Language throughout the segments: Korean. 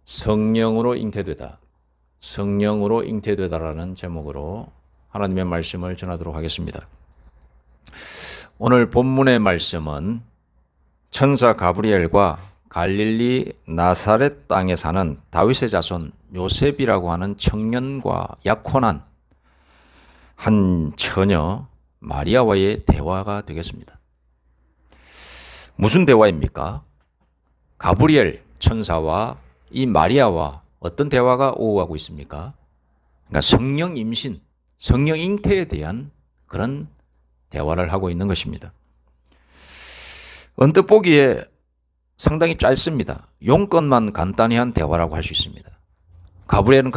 성령으로 잉태되다. 성령으로 잉태되다라는 제목으로 하나님의 말씀을 전하도록 하겠습니다. 오늘 본문의 말씀은 천사 가브리엘과 갈릴리 나사렛 땅에 사는 다윗의 자손 요셉이라고 하는 청년과 약혼한 한 처녀 마리아와의 대화가 되겠습니다. 무슨 대화입니까? 가브리엘 천사와 이 마리아와 어떤 대화가 오가고 있습니까? 그러니까 성령 임신, 성령 잉태에 대한 그런 대화를 하고 있는 것입니다. 언뜻 보기에 상당히 짧습니다. 용건만 간단히 한 대화라고 할 수 있습니다. 가브리엘은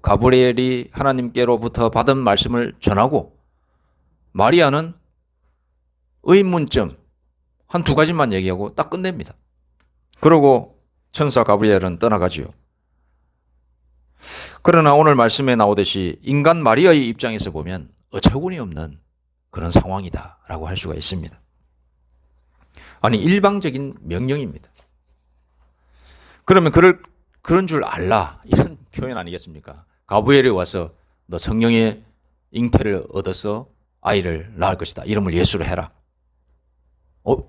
가브리엘이 하나님께로부터 받은 말씀을 전하고 마리아는 의문점 한 두 가지만 얘기하고 딱 끝냅니다. 그러고 천사 가브리엘은 떠나가지요. 그러나 오늘 말씀에 나오듯이 인간 마리아의 입장에서 보면 어처구니 없는 그런 상황이다라고 할 수가 있습니다. 아니 일방적인 명령입니다. 그러면 그런 줄 알라 이런 표현 아니겠습니까? 가브리엘이 와서 너 성령의 잉태를 얻어서 아이를 낳을 것이다. 이름을 예수로 해라.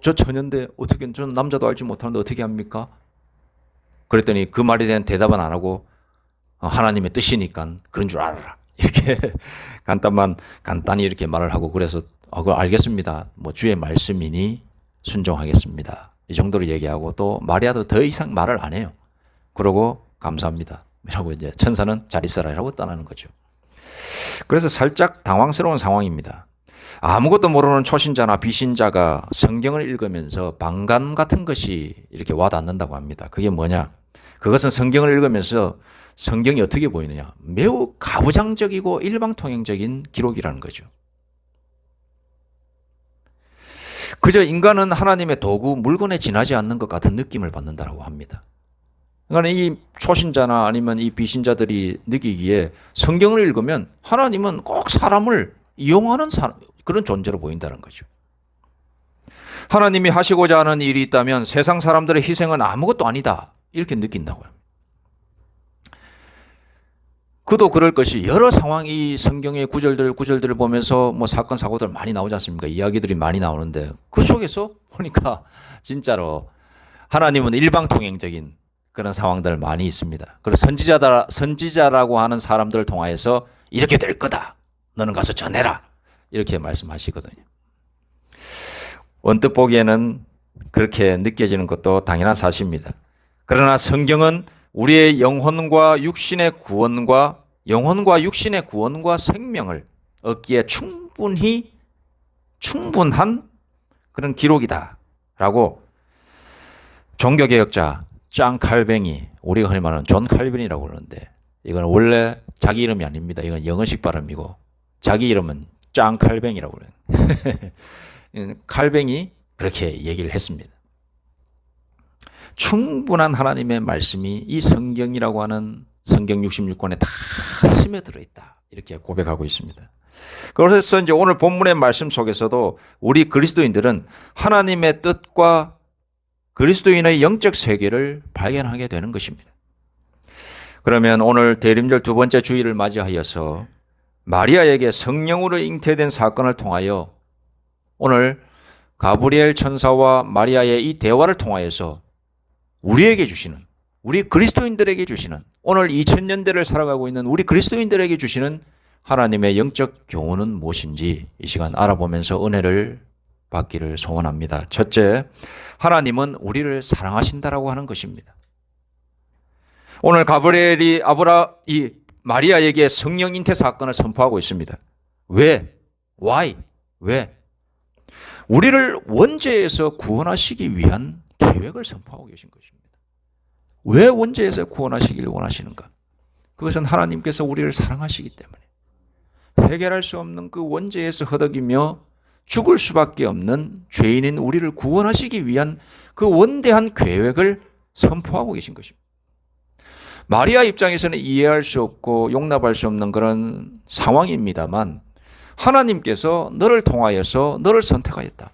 저 처녀인데 어떻게 저는 남자도 알지 못하는데 어떻게 합니까? 그랬더니 그 말에 대한 대답은 안 하고 하나님의 뜻이니까 그런 줄 알아라. 이렇게 간단히 이렇게 말을 하고 그래서 그거 알겠습니다. 뭐 주의 말씀이니 순종하겠습니다. 이 정도로 얘기하고 또 마리아도 더 이상 말을 안 해요. 그러고 감사합니다. 이라고 이제 천사는 잘 있어라라고 떠나는 거죠. 그래서 살짝 당황스러운 상황입니다. 아무것도 모르는 초신자나 비신자가 성경을 읽으면서 반감 같은 것이 이렇게 와닿는다고 합니다. 그게 뭐냐? 그것은 성경을 읽으면서 성경이 어떻게 보이느냐? 매우 가부장적이고 일방통행적인 기록이라는 거죠. 그저 인간은 하나님의 도구, 물건에 지나지 않는 것 같은 느낌을 받는다고 합니다. 그러니까 이 초신자나 아니면 이 비신자들이 느끼기에 성경을 읽으면 하나님은 꼭 사람을 이용하는 그런 존재로 보인다는 거죠. 하나님이 하시고자 하는 일이 있다면 세상 사람들의 희생은 아무것도 아니다. 이렇게 느낀다고요. 그도 그럴 것이 여러 상황이 성경의 구절들을 보면서 뭐 사건 사고들 많이 나오지 않습니까? 이야기들이 많이 나오는데 그 속에서 보니까 진짜로 하나님은 일방통행적인 그런 상황들 많이 있습니다. 그리고 선지자라고 하는 사람들을 통하여서 이렇게 될 거다. 너는 가서 전해라. 이렇게 말씀하시거든요. 언뜻 보기에는 그렇게 느껴지는 것도 당연한 사실입니다. 그러나 성경은 우리의 영혼과 육신의 구원과 생명을 얻기에 충분한 그런 기록이다라고 종교개혁자 짱 칼뱅이, 우리가 흔히 말하는 존 칼빈이라고 그러는데 이건 원래 자기 이름이 아닙니다. 이건 영어식 발음이고 자기 이름은 짱 칼뱅이라고 그래요. 칼뱅이 그렇게 얘기를 했습니다. 충분한 하나님의 말씀이 이 성경이라고 하는 성경 66권에 다 스며들어 있다. 이렇게 고백하고 있습니다. 그래서 이제 오늘 본문의 말씀 속에서도 우리 그리스도인들은 하나님의 뜻과 그리스도인의 영적 세계를 발견하게 되는 것입니다. 그러면 오늘 대림절 두 번째 주일을 맞이하여서 마리아에게 성령으로 잉태된 사건을 통하여 오늘 가브리엘 천사와 마리아의 이 대화를 통하여서 우리에게 주시는, 우리 그리스도인들에게 주시는, 오늘 2000년대를 살아가고 있는 우리 그리스도인들에게 주시는 하나님의 영적 교훈은 무엇인지 이 시간 알아보면서 은혜를 받기를 소원합니다. 첫째, 하나님은 우리를 사랑하신다라고 하는 것입니다. 오늘 가브리엘이 이 마리아에게 성령 잉태 사건을 선포하고 있습니다. 왜? Why? 왜? 우리를 원죄에서 구원하시기 위한 계획을 선포하고 계신 것입니다. 왜 원죄에서 구원하시기를 원하시는가? 그것은 하나님께서 우리를 사랑하시기 때문에 해결할 수 없는 그 원죄에서 허덕이며 죽을 수밖에 없는 죄인인 우리를 구원하시기 위한 그 원대한 계획을 선포하고 계신 것입니다. 마리아 입장에서는 이해할 수 없고 용납할 수 없는 그런 상황입니다만 하나님께서 너를 통하여서 너를 선택하였다.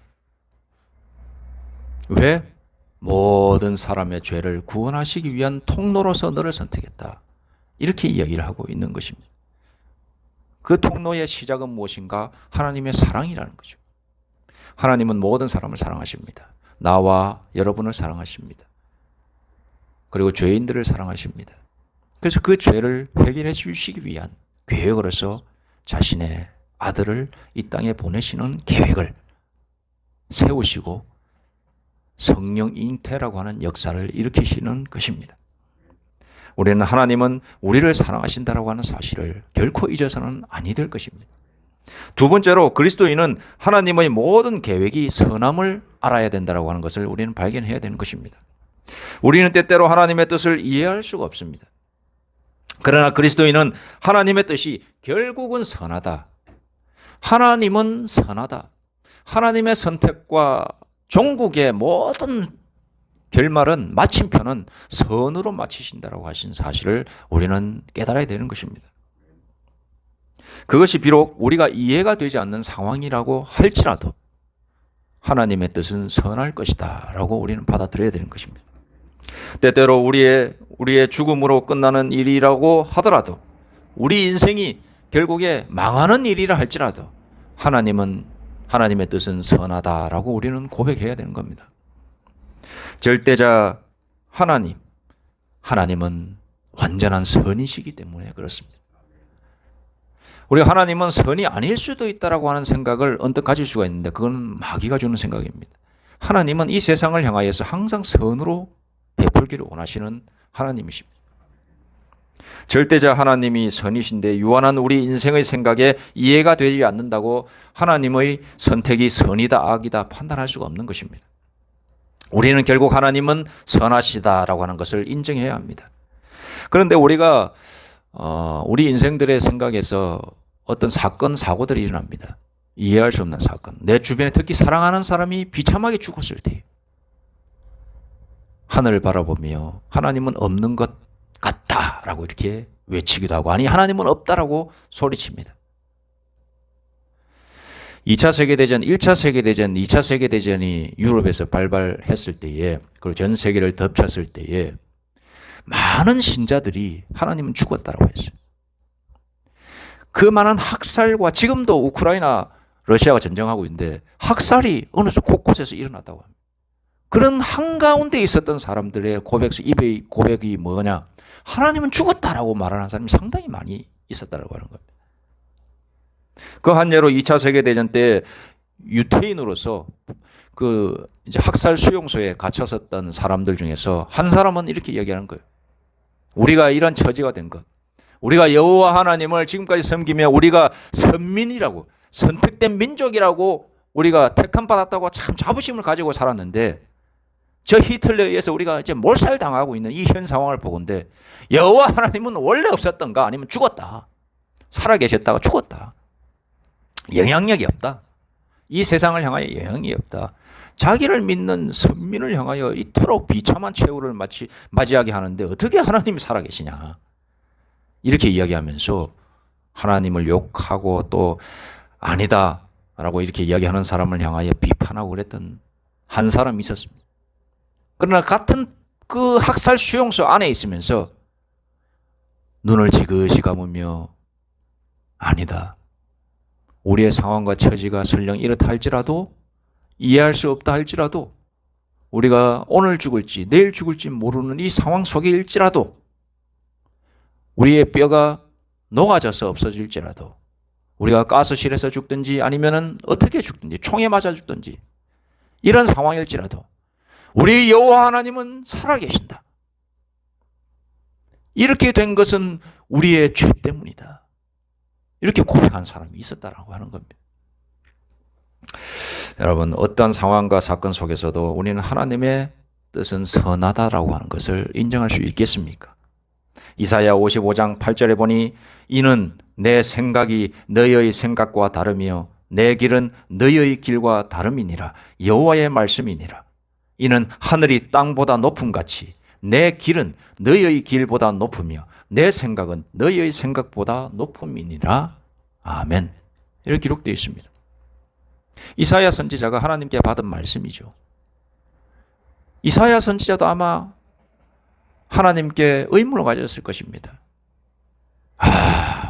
왜? 모든 사람의 죄를 구원하시기 위한 통로로서 너를 선택했다. 이렇게 이야기를 하고 있는 것입니다. 그 통로의 시작은 무엇인가? 하나님의 사랑이라는 거죠. 하나님은 모든 사람을 사랑하십니다. 나와 여러분을 사랑하십니다. 그리고 죄인들을 사랑하십니다. 그래서 그 죄를 해결해 주시기 위한 계획으로서 자신의 아들을 이 땅에 보내시는 계획을 세우시고 성령 잉태라고 하는 역사를 일으키시는 것입니다. 우리는 하나님은 우리를 사랑하신다라고 하는 사실을 결코 잊어서는 아니 될 것입니다. 두 번째로 그리스도인은 하나님의 모든 계획이 선함을 알아야 된다라고 하는 것을 우리는 발견해야 되는 것입니다. 우리는 때때로 하나님의 뜻을 이해할 수가 없습니다. 그러나 그리스도인은 하나님의 뜻이 결국은 선하다. 하나님은 선하다. 하나님의 선택과 종국의 모든 결말은 마침표는 선으로 마치신다라고 하신 사실을 우리는 깨달아야 되는 것입니다. 그것이 비록 우리가 이해가 되지 않는 상황이라고 할지라도 하나님의 뜻은 선할 것이다 라고 우리는 받아들여야 되는 것입니다. 때때로 우리의 죽음으로 끝나는 일이라고 하더라도 우리 인생이 결국에 망하는 일이라 할지라도 하나님의 뜻은 선하다라고 우리는 고백해야 되는 겁니다. 절대자 하나님은 완전한 선이시기 때문에 그렇습니다. 우리가 하나님은 선이 아닐 수도 있다라고 하는 생각을 언뜻 가질 수가 있는데 그건 마귀가 주는 생각입니다. 하나님은 이 세상을 향하여서 항상 선으로 베풀기를 원하시는 하나님이십니다. 절대자 하나님이 선이신데 유한한 우리 인생의 생각에 이해가 되지 않는다고 하나님의 선택이 선이다 악이다 판단할 수가 없는 것입니다. 우리는 결국 하나님은 선하시다라고 하는 것을 인정해야 합니다. 그런데 우리가 우리 인생들의 생각에서 어떤 사건 사고들이 일어납니다. 이해할 수 없는 사건. 내 주변에 특히 사랑하는 사람이 비참하게 죽었을 때 하늘을 바라보며 하나님은 없는 것 같다라고 이렇게 외치기도 하고 아니 하나님은 없다라고 소리칩니다. 2차 세계대전, 1차 세계대전, 2차 세계대전이 유럽에서 발발했을 때에 그리고 전 세계를 덮쳤을 때에 많은 신자들이 하나님은 죽었다라고 했어요. 그 많은 학살과 지금도 우크라이나 러시아가 전쟁하고 있는데 학살이 어느 곳곳에서 일어났다고 합니다. 그런 한가운데 있었던 사람들의 입의 고백이 뭐냐? 하나님은 죽었다라고 말하는 사람이 상당히 많이 있었다라고 하는 겁니다. 그 한 예로 2차 세계대전 때 유태인으로서 이제 학살 수용소에 갇혔었던 사람들 중에서 한 사람은 이렇게 이야기하는 거예요. 우리가 이런 처지가 된 것. 우리가 여호와 하나님을 지금까지 섬기며 우리가 선민이라고 선택된 민족이라고 우리가 택함 받았다고 참 자부심을 가지고 살았는데 저 히틀러에 의해서 우리가 이제 몰살당하고 있는 이 현 상황을 보건대 여호와 하나님은 원래 없었던가 아니면 죽었다. 살아계셨다가 죽었다. 영향력이 없다. 이 세상을 향하여 영향이 없다. 자기를 믿는 선민을 향하여 이토록 비참한 최후를 맞이하게 하는데 어떻게 하나님이 살아계시냐. 이렇게 이야기하면서 하나님을 욕하고 또 아니다 라고 이렇게 이야기하는 사람을 향하여 비판하고 그랬던 한 사람이 있었습니다. 그러나 같은 그 학살 수용소 안에 있으면서 눈을 지그시 감으며 아니다. 우리의 상황과 처지가 설령 이렇다 할지라도 이해할 수 없다 할지라도 우리가 오늘 죽을지 내일 죽을지 모르는 이 상황 속에일지라도 우리의 뼈가 녹아져서 없어질지라도 우리가 가스실에서 죽든지 아니면은 어떻게 죽든지 총에 맞아 죽든지 이런 상황일지라도 우리 여호와 하나님은 살아계신다. 이렇게 된 것은 우리의 죄 때문이다. 이렇게 고백한 사람이 있었다라고 하는 겁니다. 여러분 어떤 상황과 사건 속에서도 우리는 하나님의 뜻은 선하다라고 하는 것을 인정할 수 있겠습니까? 이사야 55장 8절에 보니 이는 내 생각이 너희의 생각과 다르며 내 길은 너희의 길과 다름이니라. 여호와의 말씀이니라. 이는 하늘이 땅보다 높음같이 내 길은 너희의 길보다 높으며 내 생각은 너희의 생각보다 높음이니라. 아멘. 이렇게 기록되어 있습니다. 이사야 선지자가 하나님께 받은 말씀이죠. 이사야 선지자도 아마 하나님께 의문을 가졌을 것입니다.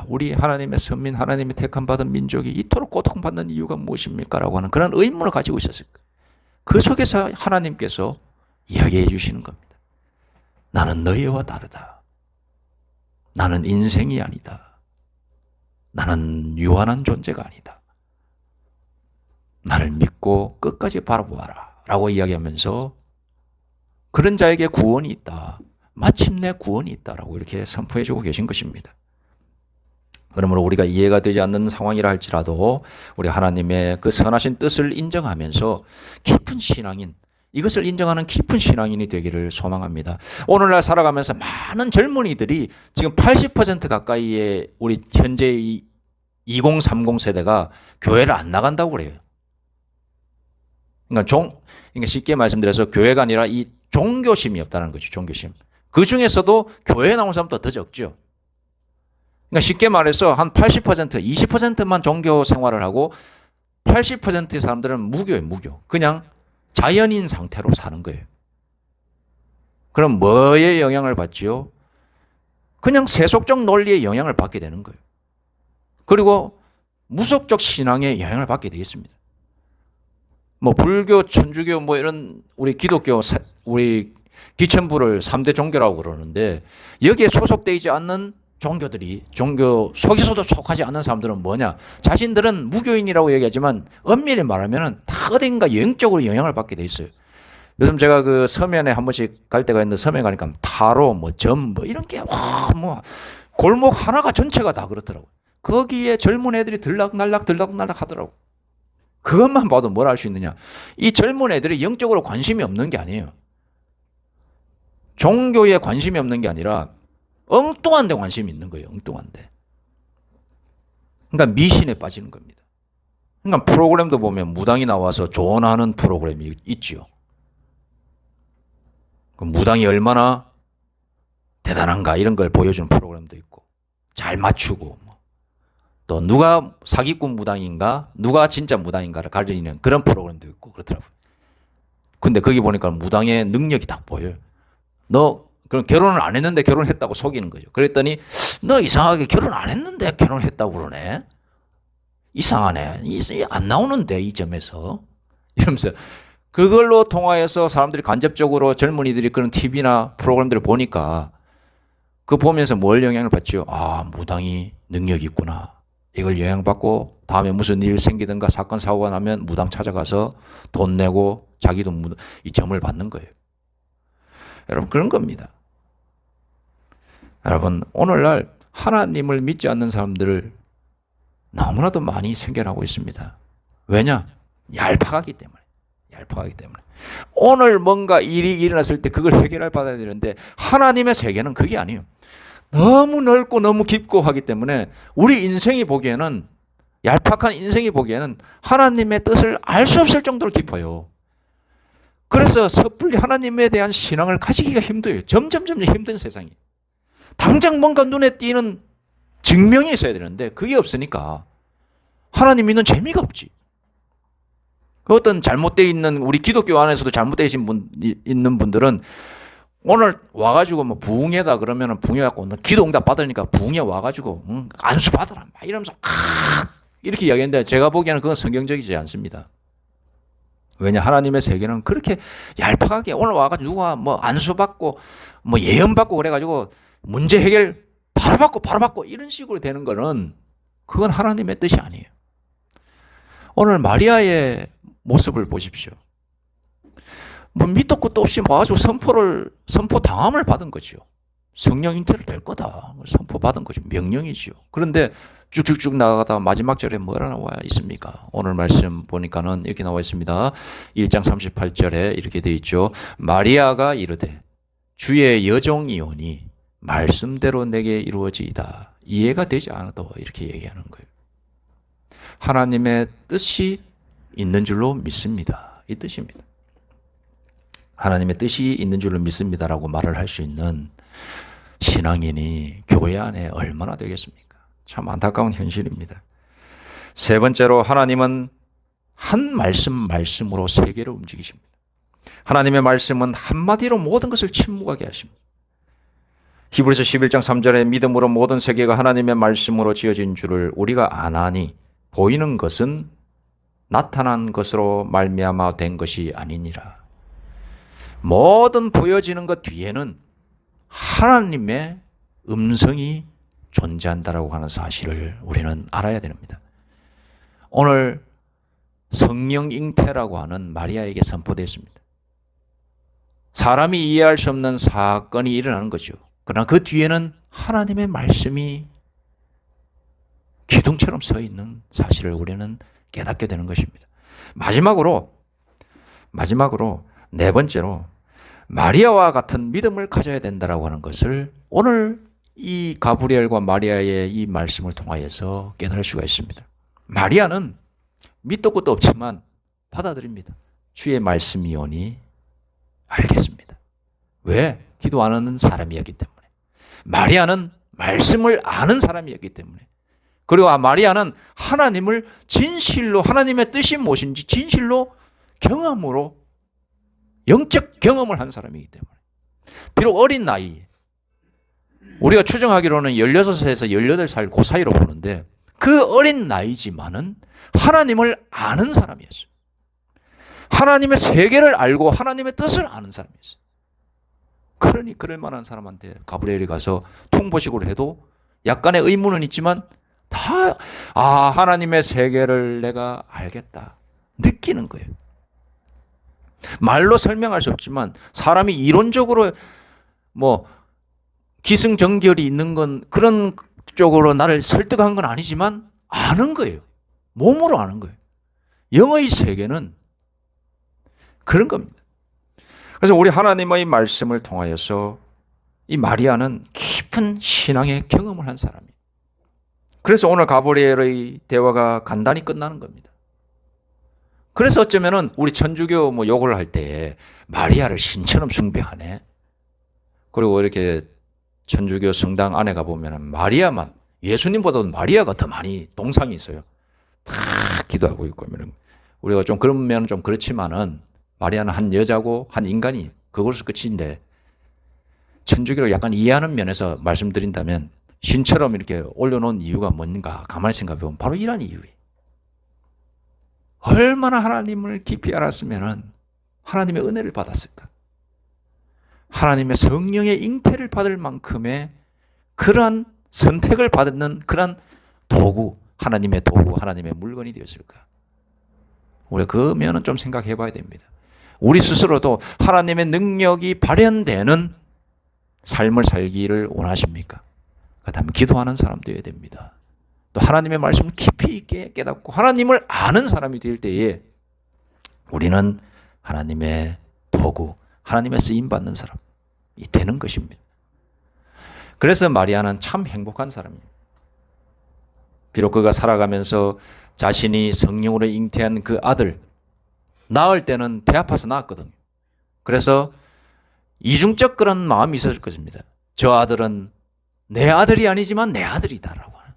우리 하나님의 선민, 하나님의 택함 받은 민족이 이토록 고통받는 이유가 무엇입니까? 라고 하는 그런 의문을 가지고 있었을 거예요. 그 속에서 하나님께서 이야기해 주시는 겁니다. 나는 너희와 다르다. 나는 인생이 아니다. 나는 유한한 존재가 아니다. 나를 믿고 끝까지 바라보아라. 라고 이야기하면서 그런 자에게 구원이 있다. 마침내 구원이 있다라고 이렇게 선포해 주고 계신 것입니다. 그러므로 우리가 이해가 되지 않는 상황이라 할지라도 우리 하나님의 그 선하신 뜻을 인정하면서 깊은 신앙인, 이것을 인정하는 깊은 신앙인이 되기를 소망합니다. 오늘날 살아가면서 많은 젊은이들이 지금 80% 가까이의 우리 현재 2030 세대가 교회를 안 나간다고 그래요. 그러니까 쉽게 말씀드려서 교회가 아니라 이 종교심이 없다는 거죠. 종교심. 그 중에서도 교회에 나온 사람도 더 적죠. 그러니까 쉽게 말해서 한 80%, 20%만 종교 생활을 하고 80%의 사람들은 무교예요, 무교. 그냥 자연인 상태로 사는 거예요. 그럼 뭐에 영향을 받지요? 그냥 세속적 논리의 영향을 받게 되는 거예요. 그리고 무속적 신앙의 영향을 받게 되겠습니다. 뭐 불교, 천주교 뭐 이런 우리 기독교, 우리 기천부를 3대 종교라고 그러는데 여기에 소속되어 있지 않는 종교들이 종교 속에서도 속하지 않는 사람들은 뭐냐? 자신들은 무교인이라고 얘기하지만 엄밀히 말하면 다 어딘가 영적으로 영향을 받게 돼 있어요. 요즘 제가 그 서면에 한 번씩 갈 때가 있는데 서면 가니까 타로, 뭐 점, 뭐 이런 게 뭐 골목 하나가 전체가 다 그렇더라고. 거기에 젊은 애들이 들락날락 하더라고. 그것만 봐도 뭘 알 수 있느냐? 이 젊은 애들이 영적으로 관심이 없는 게 아니에요. 종교에 관심이 없는 게 아니라 엉뚱한 데 관심이 있는 거예요. 엉뚱한 데. 그러니까 미신에 빠지는 겁니다. 그러니까 프로그램도 보면 무당이 나와서 조언하는 프로그램이 있지요. 무당이 얼마나 대단한가 이런 걸 보여주는 프로그램도 있고 잘 맞추고 또 누가 사기꾼 무당인가 누가 진짜 무당인가를 가리는 그런 프로그램도 있고 그렇더라고요. 근데 거기 보니까 무당의 능력이 딱 보여요. 너 그럼 결혼을 안 했는데 결혼했다고 속이는 거죠. 그랬더니 너 이상하게 결혼 안 했는데 결혼했다고 그러네. 이상하네. 안 나오는데 이 점에서 이러면서 그걸로 통하여서 사람들이 간접적으로 젊은이들이 그런 TV나 프로그램들을 보니까 그 보면서 뭘 영향을 받죠? 아, 무당이 능력이 있구나. 이걸 영향받고 다음에 무슨 일 생기든가 사건 사고가 나면 무당 찾아가서 돈 내고 자기도 이 점을 받는 거예요. 여러분 그런 겁니다. 여러분 오늘날 하나님을 믿지 않는 사람들을 너무나도 많이 생겨나고 있습니다. 왜냐? 얄팍하기 때문에. 오늘 뭔가 일이 일어났을 때 그걸 해결을 받아야 되는데 하나님의 세계는 그게 아니에요. 너무 넓고 너무 깊고 하기 때문에 우리 인생이 보기에는 얄팍한 인생이 보기에는 하나님의 뜻을 알 수 없을 정도로 깊어요. 그래서 섣불리 하나님에 대한 신앙을 가지기가 힘들어요. 점점 힘든 세상이. 당장 뭔가 눈에 띄는 증명이 있어야 되는데 그게 없으니까 하나님 믿는 재미가 없지. 어떤 잘못되어 있는 우리 기독교 안에서도 잘못되어 있는 분들은 오늘 와가지고 뭐 부흥회다 그러면은 부흥회 갖고 기도 응답 받으니까 부흥회 와가지고 안수 받아라 막 이러면서 이렇게 이야기했는데 제가 보기에는 그건 성경적이지 않습니다. 왜냐 하나님의 세계는 그렇게 얄팍하게 오늘 와가지고 누가 뭐 안수 받고 뭐 예언 받고 그래가지고 문제 해결 바로 받고 이런 식으로 되는 거는 그건 하나님의 뜻이 아니에요. 오늘 마리아의 모습을 보십시오. 뭐 밑도 끝도 없이 와가지고 선포 당함을 받은 거죠. 성령 잉태를 될 거다. 선포 받은 거죠. 명령이지요. 그런데 쭉쭉쭉 나가다 마지막 절에 뭐라 나와 있습니까? 오늘 말씀 보니까는 이렇게 나와 있습니다. 1장 38절에 이렇게 되어 있죠. 마리아가 이르되 주의 여종이오니 말씀대로 내게 이루어지이다. 이해가 되지 않아도 이렇게 얘기하는 거예요. 하나님의 뜻이 있는 줄로 믿습니다. 이 뜻입니다. 하나님의 뜻이 있는 줄로 믿습니다라고 말을 할 수 있는 신앙인이 교회 안에 얼마나 되겠습니까? 참 안타까운 현실입니다. 세 번째로 하나님은 한 말씀으로 세계를 움직이십니다. 하나님의 말씀은 한마디로 모든 것을 침묵하게 하십니다. 히브리서 11장 3절에 믿음으로 모든 세계가 하나님의 말씀으로 지어진 줄을 우리가 아나니 보이는 것은 나타난 것으로 말미암아 된 것이 아니니라. 모든 보여지는 것 뒤에는 하나님의 음성이 존재한다라고 하는 사실을 우리는 알아야 됩니다. 오늘 성령 잉태라고 하는 마리아에게 선포됐습니다. 사람이 이해할 수 없는 사건이 일어나는 거죠. 그러나 그 뒤에는 하나님의 말씀이 기둥처럼 서 있는 사실을 우리는 깨닫게 되는 것입니다. 마지막으로 네 번째로 마리아와 같은 믿음을 가져야 된다라고 하는 것을 오늘 이 가브리엘과 마리아의 이 말씀을 통하여서 깨달을 수가 있습니다. 마리아는 밑도 끝도 없지만 받아들입니다. 주의 말씀이오니 알겠습니다. 왜? 기도 안 하는 사람이었기 때문에. 마리아는 말씀을 아는 사람이었기 때문에. 그리고 마리아는 하나님을 진실로 하나님의 뜻이 무엇인지 진실로 경험으로 영적 경험을 한 사람이기 때문에. 비록 어린 나이, 우리가 추정하기로는 16살에서 18살 그 사이로 보는데 그 어린 나이지만은 하나님을 아는 사람이었어요. 하나님의 세계를 알고 하나님의 뜻을 아는 사람이었어요. 그러니 그럴 만한 사람한테 가브리엘이 가서 통보식으로 해도 약간의 의문은 있지만 다 하나님의 세계를 내가 알겠다 느끼는 거예요. 말로 설명할 수 없지만 사람이 이론적으로 기승전결이 있는 건 그런 쪽으로 나를 설득한 건 아니지만 아는 거예요. 몸으로 아는 거예요. 영의 세계는 그런 겁니다. 그래서 우리 하나님의 말씀을 통하여서 이 마리아는 깊은 신앙의 경험을 한 사람이에요. 그래서 오늘 가브리엘의 대화가 간단히 끝나는 겁니다. 그래서 어쩌면은 우리 천주교 욕을 할 때 마리아를 신처럼 숭배하네. 그리고 이렇게 천주교 성당 안에 가보면 마리아만, 예수님보다도 마리아가 더 많이 동상이 있어요. 다 기도하고 있고. 우리가 좀 그러면 좀 그렇지만은 마리아는 한 여자고 한 인간이 그것으로 끝인데 천주교를 약간 이해하는 면에서 말씀드린다면 신처럼 이렇게 올려놓은 이유가 뭔가 가만히 생각해보면 바로 이런 이유예요. 얼마나 하나님을 깊이 알았으면 하나님의 은혜를 받았을까? 하나님의 성령의 잉태를 받을 만큼의 그러한 선택을 받는 그러한 도구, 하나님의 도구, 하나님의 물건이 되었을까? 우리가 그 면은 좀 생각해 봐야 됩니다. 우리 스스로도 하나님의 능력이 발현되는 삶을 살기를 원하십니까? 그렇다면 기도하는 사람 되어야 됩니다. 또 하나님의 말씀을 깊이 있게 깨닫고 하나님을 아는 사람이 될 때에 우리는 하나님의 도구, 하나님의 쓰임받는 사람이 되는 것입니다. 그래서 마리아는 참 행복한 사람입니다. 비록 그가 살아가면서 자신이 성령으로 잉태한 그 아들, 낳을 때는 배 아파서 낳았거든요. 그래서 이중적 그런 마음이 있었을 것입니다. 저 아들은 내 아들이 아니지만 내 아들이다라고 하는,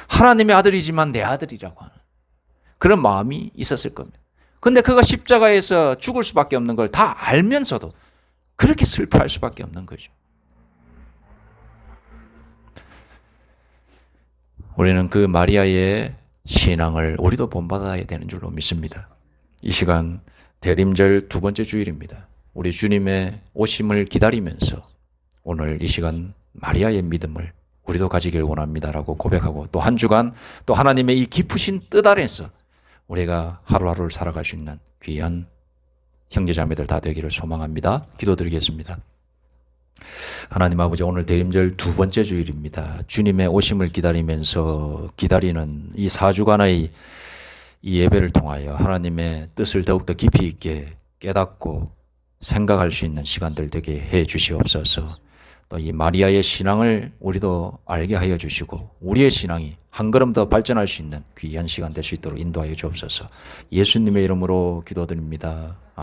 하나님의 아들이지만 내 아들이라고 하는 그런 마음이 있었을 겁니다. 근데 그가 십자가에서 죽을 수밖에 없는 걸 다 알면서도 그렇게 슬퍼할 수밖에 없는 거죠. 우리는 그 마리아의 신앙을 우리도 본받아야 되는 줄로 믿습니다. 이 시간 대림절 두 번째 주일입니다. 우리 주님의 오심을 기다리면서 오늘 이 시간 마리아의 믿음을 우리도 가지길 원합니다라고 고백하고 또 한 주간 또 하나님의 이 깊으신 뜻 아래에서 우리가 하루하루를 살아갈 수 있는 귀한 형제자매들 다 되기를 소망합니다. 기도드리겠습니다. 하나님 아버지, 오늘 대림절 두 번째 주일입니다. 주님의 오심을 기다리면서 기다리는 이 4주간의 이 예배를 통하여 하나님의 뜻을 더욱더 깊이 있게 깨닫고 생각할 수 있는 시간들 되게 해 주시옵소서. 또 이 마리아의 신앙을 우리도 알게 하여 주시고 우리의 신앙이 한 걸음 더 발전할 수 있는 귀한 시간 될 수 있도록 인도하여 주옵소서. 예수님의 이름으로 기도드립니다. 아멘.